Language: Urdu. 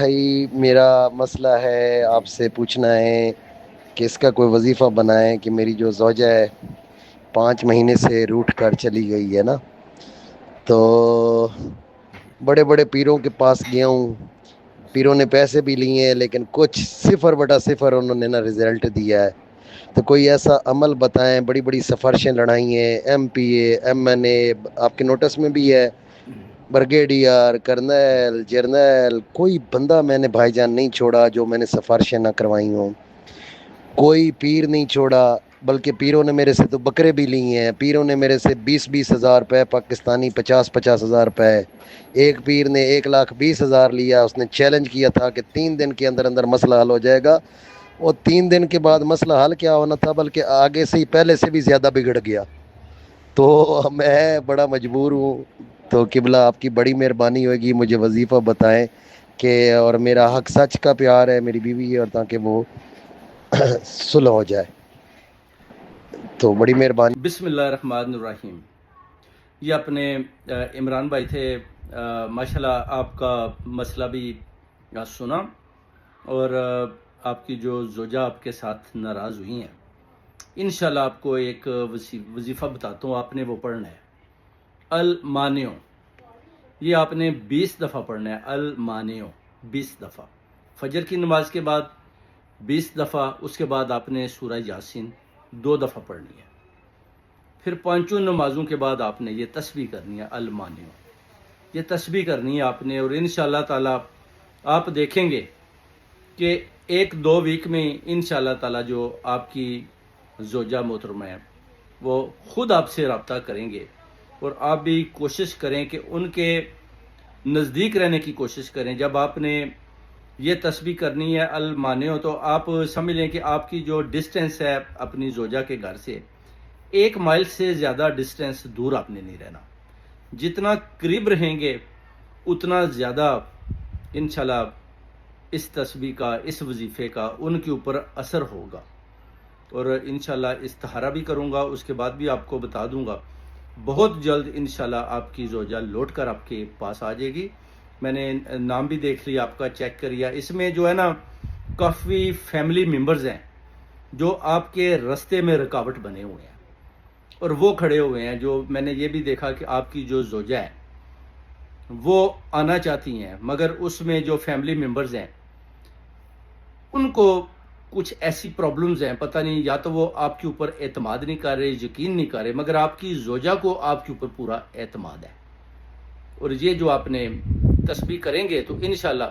بھائی میرا مسئلہ ہے، آپ سے پوچھنا ہے کہ اس کا کوئی وظیفہ بنائیں کہ میری جو زوجہ ہے 5 مہینے سے روٹھ کر چلی گئی ہے نا، تو بڑے بڑے پیروں کے پاس گیا ہوں، پیروں نے پیسے بھی لیے ہیں لیکن کچھ 0/0 انہوں نے نا رزلٹ دیا ہے۔ تو کوئی ایسا عمل بتائیں، بڑی بڑی سفارشیں لڑائی ہیں، MP A MNA آپ کے نوٹس میں بھی ہے، برگیڈیئر کرنل جرنیل، کوئی بندہ میں نے بھائی جان نہیں چھوڑا جو میں نے سفارشیں نہ کروائی ہوں، کوئی پیر نہیں چھوڑا، بلکہ پیروں نے میرے سے تو بکرے بھی لی ہیں، پیروں نے میرے سے 20,000 روپے پاکستانی، 50,000 روپے۔ ایک پیر نے 1,20,000 لیا، اس نے چیلنج کیا تھا کہ 3 دن کے اندر اندر مسئلہ حل ہو جائے گا، اور 3 دن کے بعد مسئلہ حل کیا ہونا تھا بلکہ آگے سے ہی پہلے سے بھی زیادہ بگڑ گیا۔ تو میں بڑا مجبور ہوں، تو قبلہ آپ کی بڑی مہربانی ہوگی، مجھے وظیفہ بتائیں کہ، اور میرا حق سچ کا پیار ہے میری بیوی ہے، اور تاکہ وہ صلح ہو جائے، تو بڑی مہربانی۔ بسم اللہ الرحمن الرحیم۔ یہ اپنے عمران بھائی تھے، ماشاءاللہ آپ کا مسئلہ بھی سنا، اور آپ کی جو زوجہ آپ کے ساتھ ناراض ہوئی ہیں، انشاءاللہ آپ کو ایک وظیفہ بتاتا ہوں، آپ نے وہ پڑھنا ہے المانعو۔ یہ آپ نے 20 دفعہ پڑھنا ہے المانعو، 20 دفعہ فجر کی نماز کے بعد، 20 دفعہ اس کے بعد آپ نے سورہ یاسین 2 دفعہ پڑھنی ہے، پھر 5 نمازوں کے بعد آپ نے یہ تسبیح کرنی ہے المانعو، یہ تسبیح کرنی ہے آپ نے، اور انشاءاللہ تعالی آپ دیکھیں گے کہ 1-2 ویک میں انشاءاللہ تعالی جو آپ کی زوجہ محترمہ ہیں وہ خود آپ سے رابطہ کریں گے، اور آپ بھی کوشش کریں کہ ان کے نزدیک رہنے کی کوشش کریں۔ جب آپ نے یہ تسبیح کرنی ہے المانعو، تو آپ سمجھ لیں کہ آپ کی جو ڈسٹینس ہے اپنی زوجہ کے گھر سے 1 مائل سے زیادہ ڈسٹینس دور آپ نے نہیں رہنا، جتنا قریب رہیں گے اتنا زیادہ انشاءاللہ اس تسبیح کا، اس وظیفے کا ان کے اوپر اثر ہوگا، اور انشاءاللہ استخارہ بھی کروں گا، اس کے بعد بھی آپ کو بتا دوں گا۔ بہت جلد انشاءاللہ آپ کی زوجہ لوٹ کر آپ کے پاس آ جائے گی۔ میں نے نام بھی دیکھ لیا، آپ کا چیک کریا، اس میں جو ہے نا کافی فیملی ممبرز ہیں جو آپ کے رستے میں رکاوٹ بنے ہوئے ہیں، اور وہ کھڑے ہوئے ہیں، جو میں نے یہ بھی دیکھا کہ آپ کی جو زوجہ ہے وہ آنا چاہتی ہیں، مگر اس میں جو فیملی ممبرز ہیں ان کو کچھ ایسی پرابلمز ہیں، پتہ نہیں، یا تو وہ آپ کے اوپر اعتماد نہیں کر رہے، یقین نہیں کر رہے، مگر آپ کی زوجہ کو آپ کے اوپر پورا اعتماد ہے، اور یہ جو آپ نے تسبیح کریں گے تو انشاءاللہ